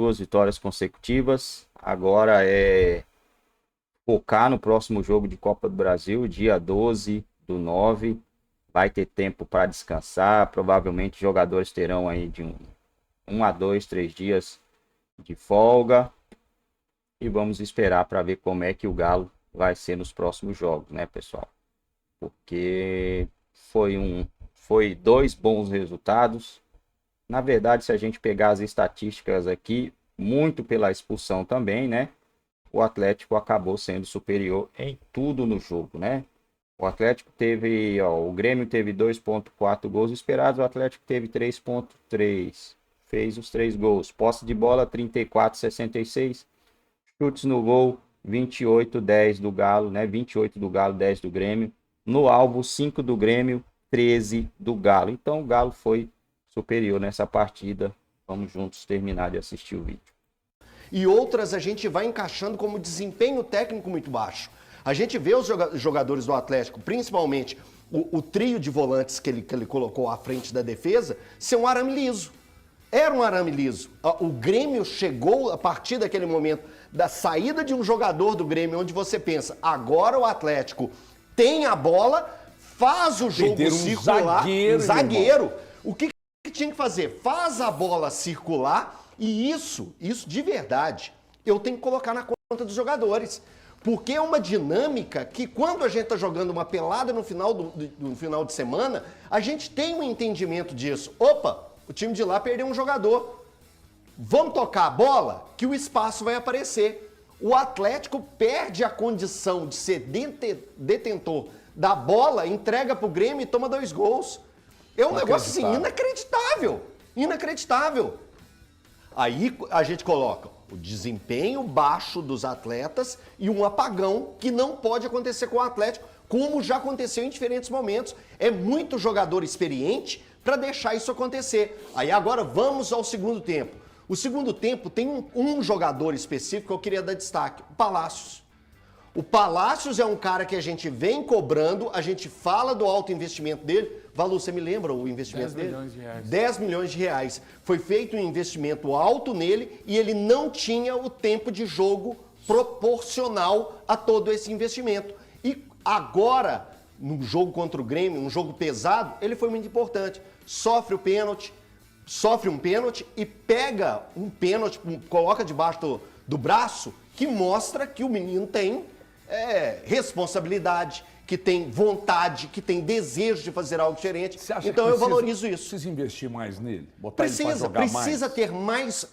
2 vitórias consecutivas. Agora é focar no próximo jogo de Copa do Brasil, dia 12/9. Vai ter tempo para descansar. Provavelmente os jogadores terão aí de 1 a 2, 3 dias de folga. E vamos esperar para ver como é que o Galo vai ser nos próximos jogos, né, pessoal? Porque foi 2 bons resultados. Na verdade, se a gente pegar as estatísticas aqui, muito pela expulsão também, né? O Atlético acabou sendo superior em tudo no jogo, né? O Atlético teve, o Grêmio teve 2,4 gols esperados, o Atlético teve 3,3. Fez os 3 gols. Posse de bola 34-66. Chutes no gol 28-10 do Galo, né? 28 do Galo, 10 do Grêmio. No alvo 5 do Grêmio, 13 do Galo. Então o Galo foi superior nessa partida. Vamos juntos terminar de assistir o vídeo. E outras a gente vai encaixando como desempenho técnico muito baixo. A gente vê os jogadores do Atlético, principalmente o trio de volantes que ele colocou à frente da defesa, ser um arame liso. Era um arame liso. O Grêmio chegou, a partir daquele momento, da saída de um jogador do Grêmio, onde você pensa, agora o Atlético tem a bola, faz o jogo circular. Zagueiro. O que tinha que fazer? Faz a bola circular e isso de verdade, eu tenho que colocar na conta dos jogadores. Porque é uma dinâmica que quando a gente está jogando uma pelada no final de semana, a gente tem um entendimento disso. Opa, o time de lá perdeu um jogador. Vamos tocar a bola que o espaço vai aparecer. O Atlético perde a condição de ser detentor da bola, entrega para o Grêmio e toma 2 gols. É um negócio assim, inacreditável. Inacreditável. Aí a gente coloca o desempenho baixo dos atletas e um apagão que não pode acontecer com o Atlético, como já aconteceu em diferentes momentos. É muito jogador experiente para deixar isso acontecer. Aí agora vamos ao segundo tempo. O segundo tempo tem um jogador específico que eu queria dar destaque, o Palácios. O Palácios é um cara que a gente vem cobrando, a gente fala do alto investimento dele. Valu, você me lembra o investimento dele? 10 milhões de reais. 10 milhões de reais. Foi feito um investimento alto nele e ele não tinha o tempo de jogo proporcional a todo esse investimento. E agora, no jogo contra o Grêmio, um jogo pesado, ele foi muito importante. Sofre um pênalti e pega um pênalti, coloca debaixo do braço, que mostra que o menino tem responsabilidade, que tem vontade, que tem desejo de fazer algo diferente. Então eu valorizo isso. Precisa investir mais nele? Botar ele pra jogar precisa mais? ter mais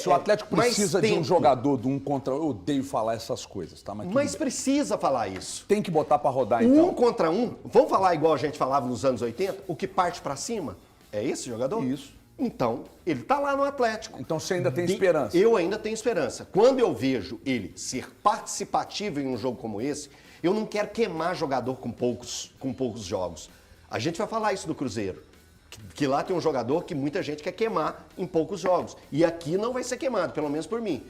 Se o Atlético precisa de um jogador de 1 contra 1, eu odeio falar essas coisas, tá? Mas precisa falar isso. Tem que botar pra rodar, então. 1 contra 1, vamos falar igual a gente falava nos anos 80? O que parte pra cima? É esse jogador? Isso. Então, ele tá lá no Atlético. Então você ainda tem esperança? Eu ainda tenho esperança. Quando eu vejo ele ser participativo em um jogo como esse, eu não quero queimar jogador com poucos jogos. A gente vai falar isso do Cruzeiro. Que lá tem um jogador que muita gente quer queimar em poucos jogos. E aqui não vai ser queimado, pelo menos por mim.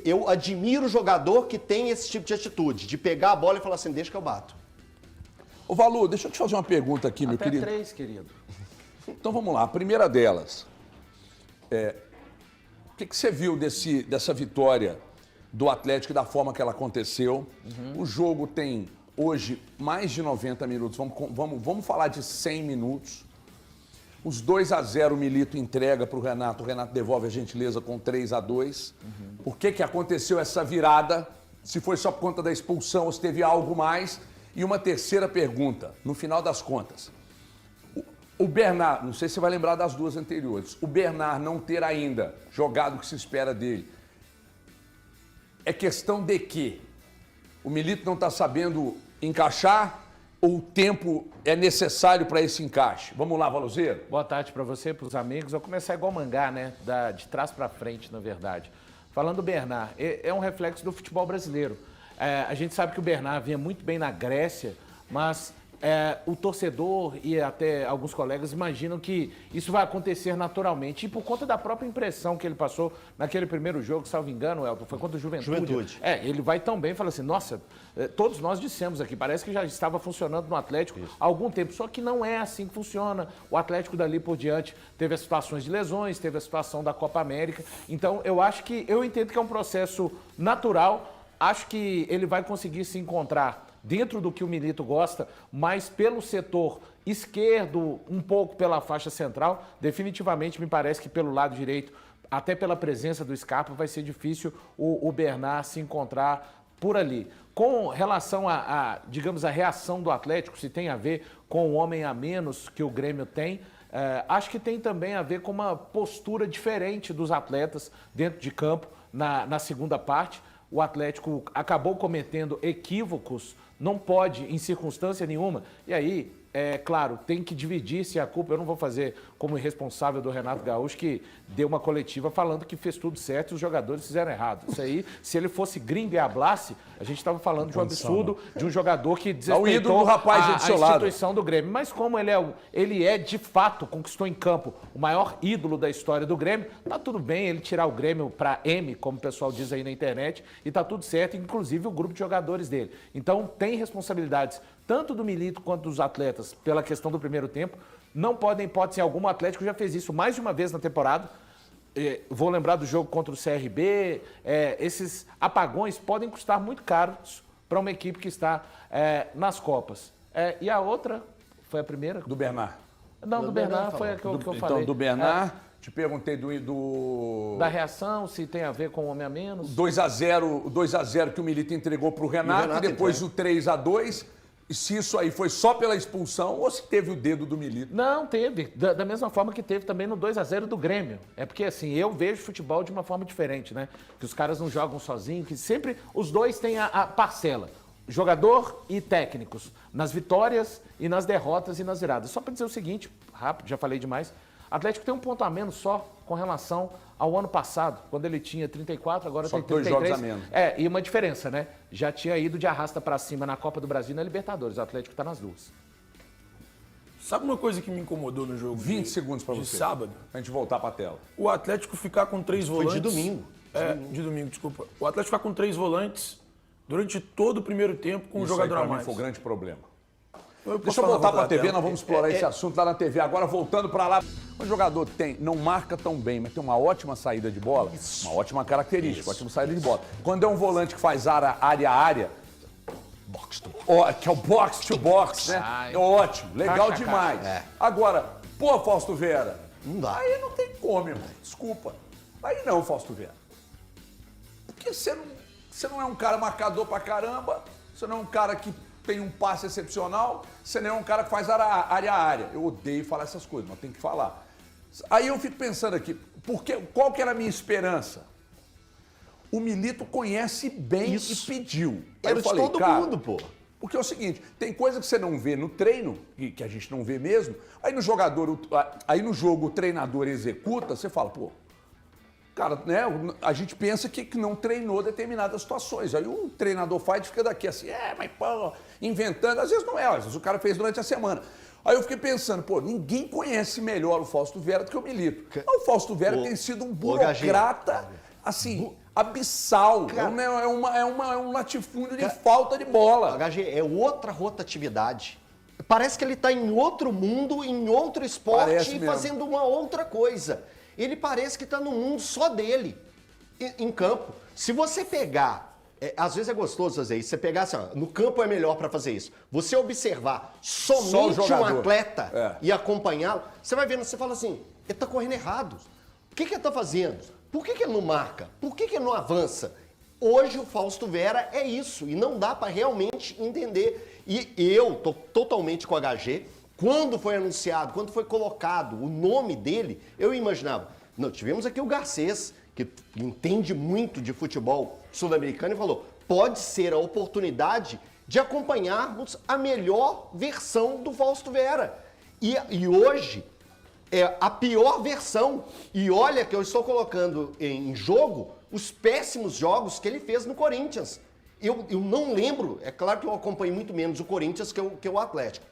Eu admiro o jogador que tem esse tipo de atitude, de pegar a bola e falar assim, deixa que eu bato. Ô Valu, deixa eu te fazer uma pergunta aqui, meu querido. Até 3, querido. Então vamos lá, a primeira delas. O que você viu dessa vitória do Atlético, da forma que ela aconteceu? O jogo tem hoje mais de 90 minutos, vamos falar de 100 minutos. Os 2 a 0 o Milito entrega para o Renato devolve a gentileza com 3 a 2. Por que aconteceu essa virada? Se foi só por conta da expulsão ou se teve algo mais? E uma terceira pergunta, no final das contas. O Bernard, não sei se você vai lembrar das 2 anteriores, o Bernard não ter ainda jogado o que se espera dele, é questão de quê? O Milito não está sabendo encaixar ou o tempo é necessário para esse encaixe? Vamos lá, Valuzeiro. Boa tarde para você, para os amigos. Vou começar igual mangá, né? De trás para frente, na verdade. Falando do Bernard, é um reflexo do futebol brasileiro. A gente sabe que o Bernard vinha muito bem na Grécia, mas o torcedor e até alguns colegas imaginam que isso vai acontecer naturalmente. E por conta da própria impressão que ele passou naquele primeiro jogo, salvo engano, Elton, foi contra o Juventude. Ele vai tão bem, fala assim, nossa, todos nós dissemos aqui, parece que já estava funcionando no Atlético há algum tempo, só que não é assim que funciona. O Atlético dali por diante teve as situações de lesões, teve a situação da Copa América. Então, eu entendo que é um processo natural, acho que ele vai conseguir se encontrar dentro do que o Milito gosta, mas pelo setor esquerdo, um pouco pela faixa central, definitivamente me parece que pelo lado direito, até pela presença do Scarpa, vai ser difícil o Bernard se encontrar por ali. Com relação digamos, a reação do Atlético, se tem a ver com o homem a menos que o Grêmio tem, acho que tem também a ver com uma postura diferente dos atletas dentro de campo na segunda parte. O Atlético acabou cometendo equívocos, não pode em circunstância nenhuma. E aí, claro, tem que dividir-se a culpa. Eu não vou fazer como irresponsável do Renato Gaúcho, que deu uma coletiva falando que fez tudo certo e os jogadores fizeram errado. Isso aí, se ele fosse gringo e hablasse, a gente estava falando de um absurdo, de um jogador que desrespeitou a instituição do Grêmio. Mas como ele é, de fato, conquistou em campo o maior ídolo da história do Grêmio, tá tudo bem ele tirar o Grêmio para M, como o pessoal diz aí na internet, e tá tudo certo, inclusive o grupo de jogadores dele. Então, tem responsabilidades tanto do Milito quanto dos atletas pela questão do primeiro tempo. Não podem, hipótese alguma, o Atlético já fez isso mais de uma vez na temporada. Vou lembrar do jogo contra o CRB. Esses apagões podem custar muito caros para uma equipe que está nas Copas. E a outra, foi a primeira? Do Bernard. Não, do Bernard foi a que eu falei. Então, do Bernard, te perguntei da reação, se tem a ver com o homem a menos. 2-0 que o Milito entregou para o Renato e depois o 3-2. E se isso aí foi só pela expulsão ou se teve o dedo do Milito? Não, teve. Da mesma forma que teve também no 2-0 do Grêmio. É porque, assim, eu vejo futebol de uma forma diferente, né? Que os caras não jogam sozinhos, que sempre os dois têm a parcela. Jogador e técnicos. Nas vitórias e nas derrotas e nas viradas. Só para dizer o seguinte, rápido, já falei demais. Atlético tem um ponto a menos só com relação ao ano passado, quando ele tinha 34, agora só tem 33. 2 jogos a menos. E uma diferença, né? Já tinha ido de arrasta para cima na Copa do Brasil e na Libertadores. O Atlético está nas duas. Sabe uma coisa que me incomodou no jogo 20 segundos para de você. sábado? Pra gente voltar para a tela. O Atlético ficar com 3 volantes... Foi de domingo. De domingo, desculpa. O Atlético ficar com 3 volantes durante todo o primeiro tempo com um jogador a mais. Foi o grande problema. Deixa eu voltar para a TV, nós vamos explorar esse assunto lá na TV. Agora, voltando para lá. O jogador não marca tão bem, mas tem uma ótima saída de bola, uma ótima característica, uma ótima saída de bola. Quando é um volante que faz área a área, que é o box to box, né? É ótimo, legal demais. Agora, Fausto Vera, não dá. Aí não tem como, irmão. Desculpa. Aí não, Fausto Vera. Porque você não é um cara marcador pra caramba, você não é um cara que tem um passe excepcional, você não é um cara que faz área a área. Eu odeio falar essas coisas, mas tem que falar. Aí eu fico pensando aqui, qual que era a minha esperança? O Milito conhece bem e pediu. Aí Era de todo mundo, pô. Porque é o seguinte, tem coisa que você não vê no treino, que a gente não vê mesmo, aí no jogo o treinador executa, você fala, cara, né, a gente pensa que não treinou determinadas situações. Aí o treinador faz e fica daqui assim, mas inventando. Às vezes não é, às vezes o cara fez durante a semana. Aí eu fiquei pensando, ninguém conhece melhor o Fausto Vera do que o Milito. O Fausto Vera tem sido um burocrata, assim, abissal. É um latifúndio de falta de bola. HG, é outra rotatividade. Parece que ele está em outro mundo, em outro esporte, fazendo uma outra coisa. Ele parece que está no mundo só dele, em campo. Se você pegar, às vezes é gostoso fazer isso, você pegar assim, no campo é melhor para fazer isso. Você observar somente um atleta e acompanhá-lo, você vai vendo, você fala assim, ele está correndo errado. O que ele está fazendo? Por que ele não marca? Por que ele não avança? Hoje o Fausto Vera é isso, e não dá para realmente entender. E eu estou totalmente com o HG. Quando foi anunciado, quando foi colocado o nome dele, eu imaginava. Não, tivemos aqui o Garcês, que entende muito de futebol sul-americano, e falou, pode ser a oportunidade de acompanharmos a melhor versão do Fausto Vera. E hoje é a pior versão. E olha que eu estou colocando em jogo os péssimos jogos que ele fez no Corinthians. Eu não lembro, é claro que eu acompanho muito menos o Corinthians que o Atlético.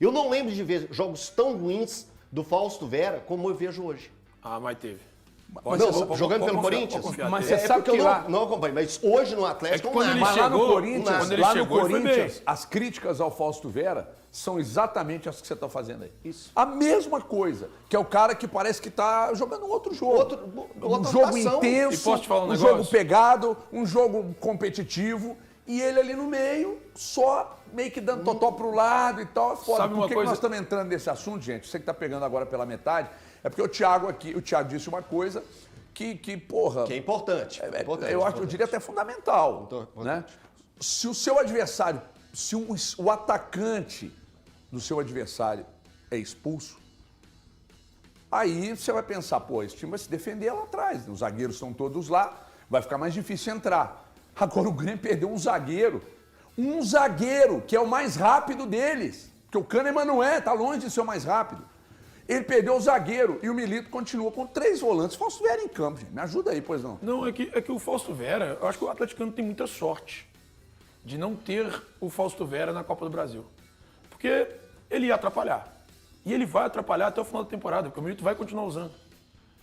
Eu não lembro de ver jogos tão ruins do Fausto Vera como eu vejo hoje. Ah, mas teve. Jogando pelo Corinthians? Mas É você sabe porque que eu lá... não acompanho, mas hoje no Atlético quando não ele Mas lá no chegou, Corinthians, quando ele lá no chegou, ele foi Corinthians, bem. as críticas ao Fausto Vera são exatamente as que você está fazendo aí. Isso. A mesma coisa, que é o cara que parece que está jogando outro jogo. um outra jogo rotação. intenso, E posso te falar um um negócio? jogo pegado, um jogo competitivo, e ele ali no meio, só meio que dando totó pro lado e tal. É foda. Sabe Por uma que coisa? nós estamos entrando nesse assunto, gente? Você que está pegando agora pela metade, é porque o Thiago disse uma coisa porra... Que é importante. eu diria até fundamental. Né? Se o seu adversário, se o atacante do seu adversário é expulso, aí você vai pensar, pô, esse time vai se defender lá atrás. Os zagueiros estão todos lá, vai ficar mais difícil entrar. Agora o Grêmio perdeu um zagueiro que é o mais rápido deles. Porque o Kahneman não tá longe de ser o mais rápido. Ele perdeu o zagueiro e o Milito continua com 3 volantes. Fausto Vera em campo, gente. Me ajuda aí, pois não. Não, é que o Fausto Vera, eu acho que o atleticano tem muita sorte de não ter o Fausto Vera na Copa do Brasil. Porque ele ia atrapalhar. E ele vai atrapalhar até o final da temporada, porque o Milito vai continuar usando.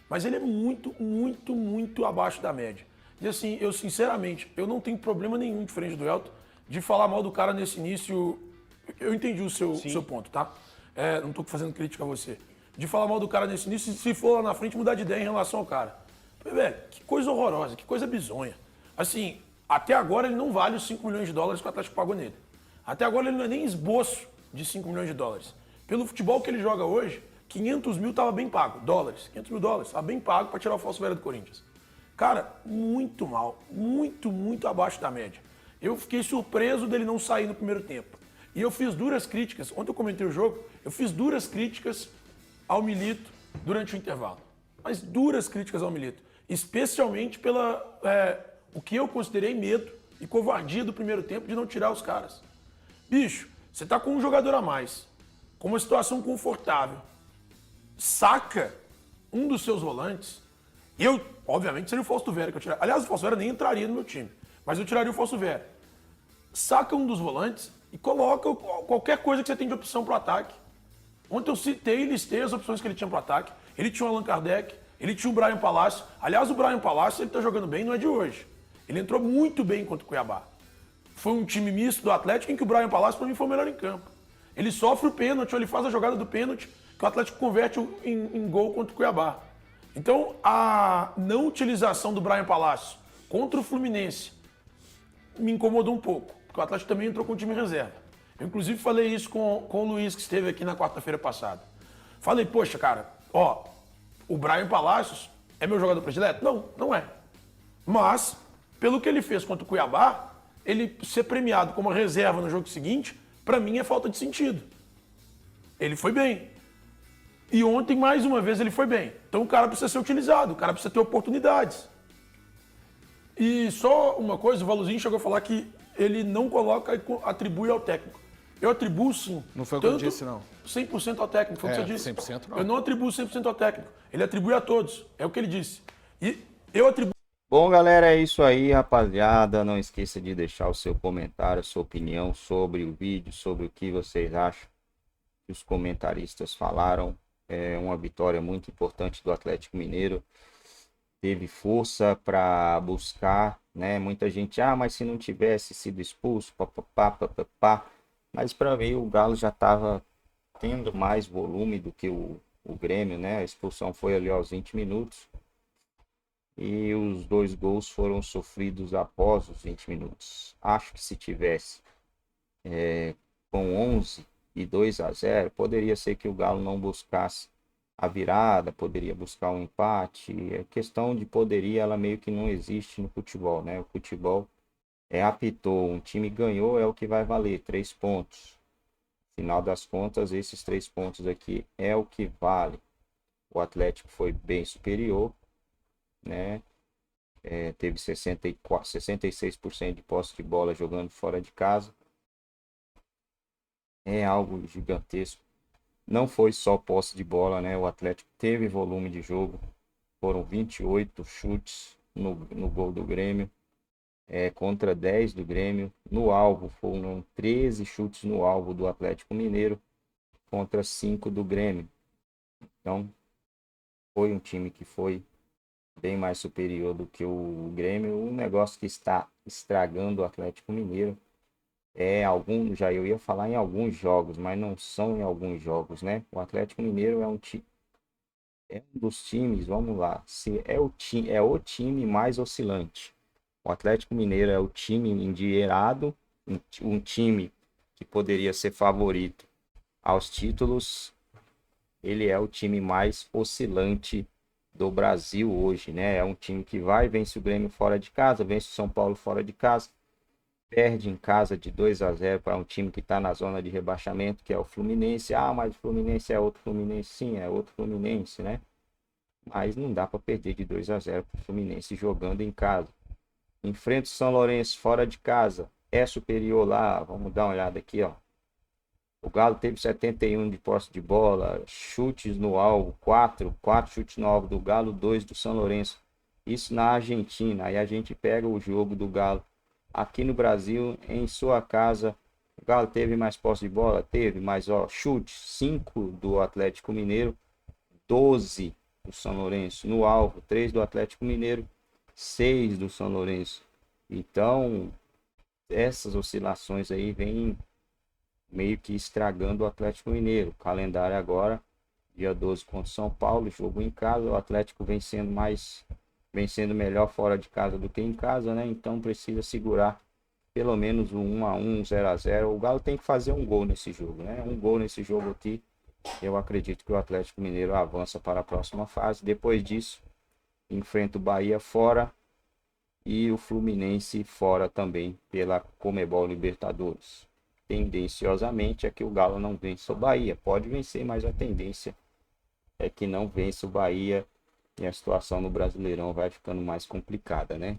Mas ele é muito, muito, muito abaixo da média. E assim, eu sinceramente, eu não tenho problema nenhum, diferente do Elton, de falar mal do cara nesse início. Eu entendi o seu ponto, tá? Não tô fazendo crítica a você. De falar mal do cara nesse início, se for lá na frente, mudar de ideia em relação ao cara. Velho, que coisa horrorosa, que coisa bizonha. Assim, até agora ele não vale os 5 milhões de dólares que o Atlético pagou nele. Até agora ele não é nem esboço de 5 milhões de dólares. Pelo futebol que ele joga hoje, 500 mil estava bem pago. 500 mil dólares, estava bem pago para tirar o Fausto Vera do Corinthians. Cara, muito mal. Muito, muito abaixo da média. Eu fiquei surpreso dele não sair no primeiro tempo. E eu fiz duras críticas. Ontem eu comentei o jogo, eu fiz duras críticas ao Milito durante o intervalo. Mas duras críticas ao Milito. Especialmente pela o que eu considerei medo e covardia do primeiro tempo de não tirar os caras. Bicho, você tá com um jogador a mais, com uma situação confortável. Saca um dos seus volantes. Eu, obviamente, seria o Fausto Vera que eu tiraria. Aliás, o Fausto Vera nem entraria no meu time. Mas eu tiraria o Fausto Vera. Saca um dos volantes e coloca qualquer coisa que você tem de opção para o ataque. Ontem eu citei e listei as opções que ele tinha para o ataque. Ele tinha o Allan Kardec, ele tinha o Brian Palácio. Aliás, o Brian Palácio, ele está jogando bem, não é de hoje. Ele entrou muito bem contra o Cuiabá. Foi um time misto do Atlético em que o Brian Palácio, para mim, foi o melhor em campo. Ele sofre o pênalti, ou ele faz a jogada do pênalti, que o Atlético converte em gol contra o Cuiabá. Então, a não utilização do Brian Palácio contra o Fluminense me incomodou um pouco, porque o Atlético também entrou com o time reserva. Eu, inclusive, falei isso com o Luiz, que esteve aqui na quarta-feira passada. Falei, poxa, cara, o Brian Palácios é meu jogador predileto? Não, não é. Mas, pelo que ele fez contra o Cuiabá, ele ser premiado como reserva no jogo seguinte, para mim é falta de sentido. Ele foi bem. E ontem, mais uma vez, ele foi bem. Então o cara precisa ser utilizado, o cara precisa ter oportunidades. E só uma coisa, o Valuzinho chegou a falar que ele não coloca e atribui ao técnico. Eu atribuo sim. Não foi o que eu disse, não. 100% ao técnico, foi o que você disse. 100% não. Eu não atribuo 100% ao técnico. Ele atribui a todos. É o que ele disse. E eu atribuo... Bom, galera, é isso aí, rapaziada. Não esqueça de deixar o seu comentário, a sua opinião sobre o vídeo, sobre o que vocês acham que os comentaristas falaram. É uma vitória muito importante do Atlético Mineiro. Teve força para buscar, né? Muita gente, mas se não tivesse sido expulso, papapá. Mas para mim o Galo já estava tendo mais volume do que o Grêmio, né? A expulsão foi ali aos 20 minutos. E os 2 gols foram sofridos após os 20 minutos. Acho que se tivesse com 11 e 2-0, poderia ser que o Galo não buscasse a virada, poderia buscar um empate. A questão de poderia, ela meio que não existe no futebol, né? O futebol apitou, um time ganhou, é o que vai valer, 3 pontos. Final das contas, esses 3 pontos aqui é o que vale. O Atlético foi bem superior, né? Teve 66% de posse de bola jogando fora de casa. É algo gigantesco. Não foi só posse de bola, né? O Atlético teve volume de jogo. Foram 28 chutes no gol do Grêmio. Contra 10 do Grêmio. No alvo foram 13 chutes no alvo do Atlético Mineiro. contra 5 do Grêmio. Então, foi um time que foi bem mais superior do que o Grêmio. Um negócio que está estragando o Atlético Mineiro já eu ia falar em alguns jogos, mas não são em alguns jogos, né? O Atlético Mineiro é um dos times, vamos lá, é o time mais oscilante. O Atlético Mineiro é o time endinheirado, um time que poderia ser favorito aos títulos. Ele é o time mais oscilante do Brasil hoje, né? É um time que vence o Grêmio fora de casa, vence o São Paulo fora de casa, perde em casa de 2-0 para um time que está na zona de rebaixamento, que é o Fluminense. Ah, mas o Fluminense é outro Fluminense. Sim, é outro Fluminense, né? Mas não dá para perder de 2-0 para o Fluminense jogando em casa. Enfrenta o São Lourenço fora de casa, é superior lá. Vamos dar uma olhada aqui, ó. O Galo teve 71 de posse de bola, chutes no alvo, 4 chutes no alvo do Galo, 2 do São Lourenço. Isso na Argentina. Aí a gente pega o jogo do Galo aqui no Brasil, em sua casa. O Galo teve mais posse de bola? Teve, mas ó, chutes, 5 do Atlético Mineiro, 12 do São Lourenço. No alvo, 3 do Atlético Mineiro, 6 do São Lourenço. Então, essas oscilações aí vêm meio que estragando o Atlético Mineiro. O calendário agora, dia 12 contra o São Paulo, jogo em casa. O Atlético vencendo melhor fora de casa do que em casa, né? Então precisa segurar pelo menos um 1-1, 0-0. O Galo tem que fazer um gol nesse jogo, né? Um gol nesse jogo aqui. Eu acredito que o Atlético Mineiro avança para a próxima fase. Depois disso, enfrenta o Bahia fora e o Fluminense fora também pela Conmebol Libertadores. Tendenciosamente é que o Galo não vença o Bahia. Pode vencer, mas a tendência é que não vença o Bahia e a situação no Brasileirão vai ficando mais complicada, né?